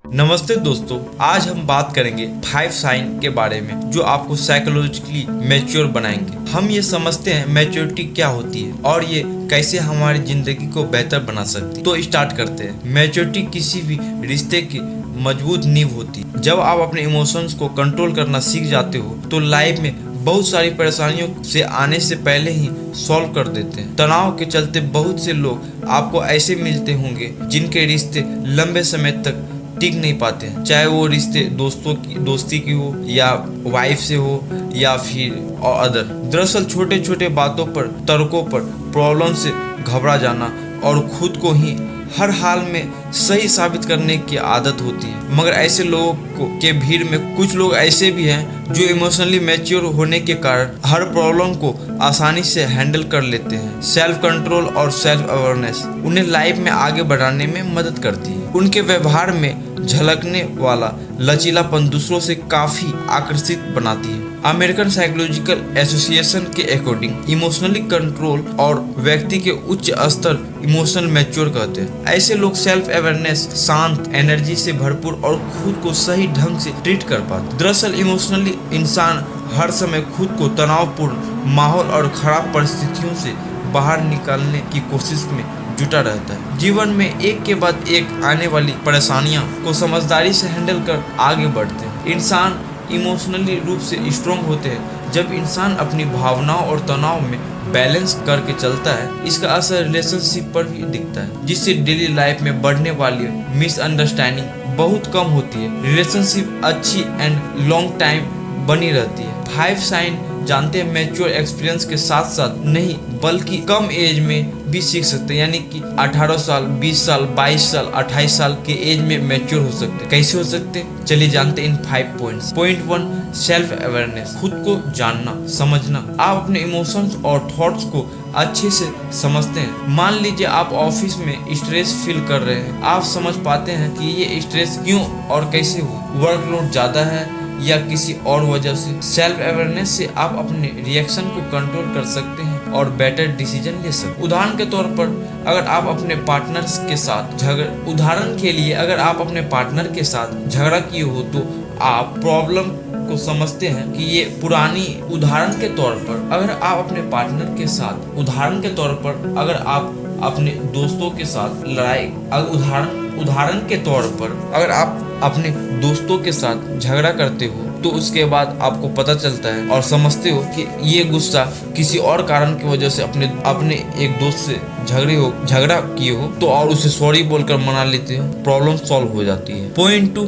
नमस्ते दोस्तों, आज हम बात करेंगे 5 साइन के बारे में जो आपको साइकोलॉजिकली मैच्योर बनाएंगे। हम ये समझते हैं मैच्योरिटी क्या होती है और ये कैसे हमारी जिंदगी को बेहतर बना सकती है। तो स्टार्ट करते हैं। मैच्योरिटी किसी भी रिश्ते की मजबूत नींव होती है। जब आप अपने इमोशंस को कंट्रोल करना सीख जाते हो तो लाइफ में बहुत सारी परेशानियों से आने से पहले ही सॉल्व कर देते हैं। तनाव के चलते बहुत से लोग आपको ऐसे मिलते होंगे जिनके रिश्ते लंबे समय तक टिक नहीं पाते हैं, चाहे वो रिश्ते दोस्ती की हो या वाइफ से हो या फिर और अदर। दरअसल छोटे छोटे बातों पर, तर्कों पर, प्रॉब्लम से घबरा जाना और खुद को ही हर हाल में सही साबित करने की आदत होती है। मगर ऐसे लोगों के भीड़ में कुछ लोग ऐसे भी हैं जो इमोशनली मैच्योर होने के कारण हर प्रॉब्लम को आसानी से हैंडल कर लेते हैं। सेल्फ कंट्रोल और सेल्फ अवेयरनेस उन्हें लाइफ में आगे बढ़ाने में मदद करती है। उनके व्यवहार में झलकने वाला लचीलापन दूसरों से काफी आकर्षित बनाती है। अमेरिकन साइकोलॉजिकल एसोसिएशन के अकॉर्डिंग इमोशनली कंट्रोल और व्यक्ति के उच्च स्तर इमोशनल मैच्योर कहते हैं। ऐसे लोग सेल्फ अवेयरनेस, शांत, एनर्जी से भरपूर और खुद को सही ढंग से ट्रीट कर पाते। दरअसल इमोशनली इंसान हर समय खुद को तनावपूर्ण माहौल और खराब परिस्थितियों से बाहर निकालने की कोशिश में जुटा रहता है। जीवन में एक के बाद एक आने वाली परेशानियों को समझदारी से हैंडल कर आगे बढ़ते हैं। इंसान इमोशनली रूप से स्ट्रांग होते हैं जब इंसान अपनी भावनाओं और तनाव में बैलेंस करके चलता है। इसका असर रिलेशनशिप पर भी दिखता है, जिससे डेली लाइफ में बढ़ने वाली मिसअंडरस्टैंडिंग बहुत कम होती है। रिलेशनशिप अच्छी एंड लॉन्ग टाइम बनी रहती है। 5 साइन जानते हैं मैच्योर एक्सपीरियंस के साथ साथ नहीं बल्कि कम एज में भी सीख सकते हैं, यानी कि 18 साल, 20 साल, 22 साल, 28 साल के एज में मैच्योर हो सकते हैं। कैसे हो सकते हैं, चलिए जानते हैं इन 5 पॉइंट्स। पॉइंट 1, सेल्फ अवेयरनेस, खुद को जानना समझना। आप अपने इमोशंस और थॉट्स को अच्छे से समझते हैं। मान लीजिए आप ऑफिस में स्ट्रेस फील कर रहे हैं, आप समझ पाते हैं कि ये स्ट्रेस क्यों और कैसे हो, वर्कलोड ज्यादा है या किसी और वजह से। सेल्फ अवेयरनेस से आप अपने रिएक्शन को कंट्रोल कर सकते हैं और बेटर डिसीजन ले सकते हैं। उदाहरण के तौर पर अगर आप अपने पार्टनर्स के साथ झगड़ा किए हो तो आप प्रॉब्लम को समझते हैं कि ये पुरानी। उदाहरण के तौर पर अगर आप अपने अपने दोस्तों के साथ अगर आप अपने दोस्तों के साथ झगड़ा करते हो तो उसके बाद आपको पता चलता है और समझते हो कि ये गुस्सा किसी और कारण की वजह से अपने एक दोस्त से झगड़ा किए हो तो और उसे सॉरी बोलकर मना लेते हो, प्रॉब्लम सॉल्व हो जाती है। पॉइंट टू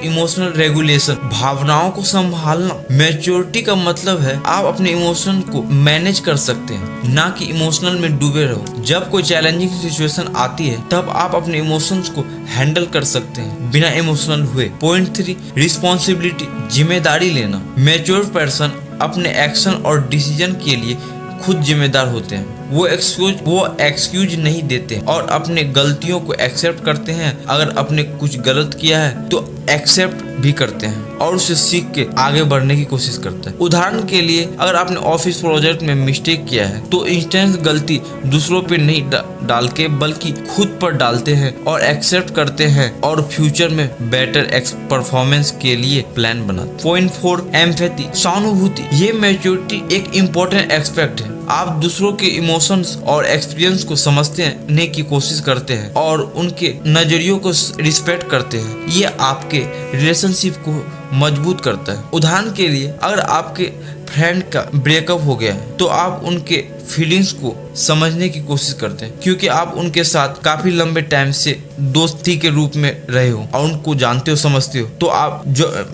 इमोशनल रेगुलेशन, भावनाओं को संभालना। मैच्योरिटी का मतलब है आप अपने इमोशन को मैनेज कर सकते हैं, ना कि इमोशनल में डूबे रहो। जब कोई चैलेंजिंग सिचुएशन आती है तब आप अपने इमोशंस को हैंडल कर सकते हैं बिना इमोशनल हुए। पॉइंट 3, रिस्पॉन्सिबिलिटी, जिम्मेदारी लेना। मैच्योर पर्सन अपने एक्शन और डिसीजन के लिए खुद जिम्मेदार होते हैं। वो एक्सक्यूज नहीं देते और अपने गलतियों को एक्सेप्ट करते हैं। अगर आपने कुछ गलत किया है तो एक्सेप्ट भी करते हैं और उसे सीख के आगे बढ़ने की कोशिश करते हैं। उदाहरण के लिए अगर आपने ऑफिस प्रोजेक्ट में मिस्टेक किया है तो इंस्टेंट गलती दूसरों पे नहीं डाल के बल्कि खुद पर डालते हैं और एक्सेप्ट करते हैं और फ्यूचर में बेटर परफॉर्मेंस के लिए प्लान बनाते। पॉइंट 4, एम्पैथी, सहानुभूति। ये मैच्योरिटी एक इम्पोर्टेंट एस्पेक्ट है। आप दूसरों के इमोशंस और एक्सपीरियंस को समझने की कोशिश करते हैं और उनके नजरियों को रिस्पेक्ट करते हैं। ये आपके रिलेशनशिप को मजबूत करता है। उदाहरण के लिए अगर आपके फ्रेंड का ब्रेकअप हो गया है तो आप उनके फीलिंग्स को समझने की कोशिश करते हैं, क्योंकि आप उनके साथ काफी लंबे टाइम से दोस्ती के रूप में रहे हो और उनको जानते हो, समझते हो, तो आप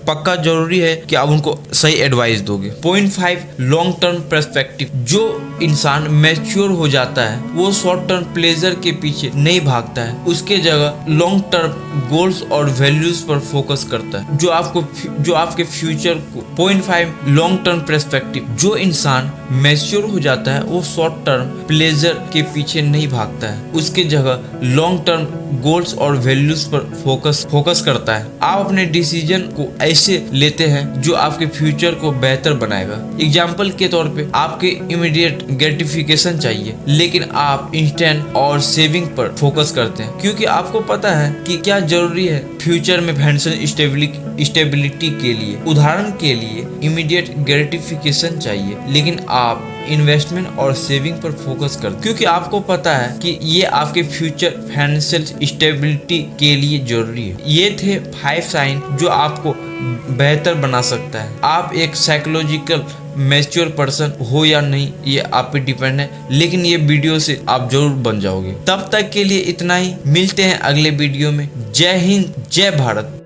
पक्का जरूरी है कि आप उनको सही एडवाइस दोगे। Point 5, long term perspective. जो इंसान मैच्योर हो जाता है वो शॉर्ट टर्म प्लेजर के पीछे नहीं भागता है, उसके जगह लॉन्ग टर्म गोल्स और वैल्यूज पर फोकस करता है जो आपके फ्यूचर को। Point 5, long term perspective. जो इंसान मैच्योर हो जाता है वो शॉर्ट टर्म प्लेजर के पीछे नहीं भागता है, उसके जगह लॉन्ग टर्म गोल्स और वैल्यूज पर फोकस करता है। आप अपने डिसीजन को ऐसे लेते हैं जो आपके फ्यूचर को बेहतर बनाएगा। एग्जाम्पल के तौर पे आपके इमीडिएट ग्रेटिफिकेशन चाहिए, लेकिन आप इंस्टेंट और सेविंग पर फोकस करते हैं क्योंकि आपको पता है कि क्या जरूरी है फ्यूचर में फाइनेंशियल स्टेबिलिटी के लिए। उदाहरण के लिए इमीडिएट ग्रेटिफिकेशन चाहिए, लेकिन आप इन्वेस्टमेंट और सेविंग पर फोकस करते क्योंकि आपको पता है कि ये आपके फ्यूचर फाइनेंशियल स्टेबिलिटी के लिए जरूरी है। ये थे 5 साइन जो आपको बेहतर बना सकता है। आप एक साइकोलॉजिकल मैच्योर पर्सन हो या नहीं ये आप पे डिपेंड है, लेकिन ये वीडियो से आप जरूर बन जाओगे। तब तक के लिए इतना ही, मिलते हैं अगले वीडियो में। जय हिंद, जय भारत।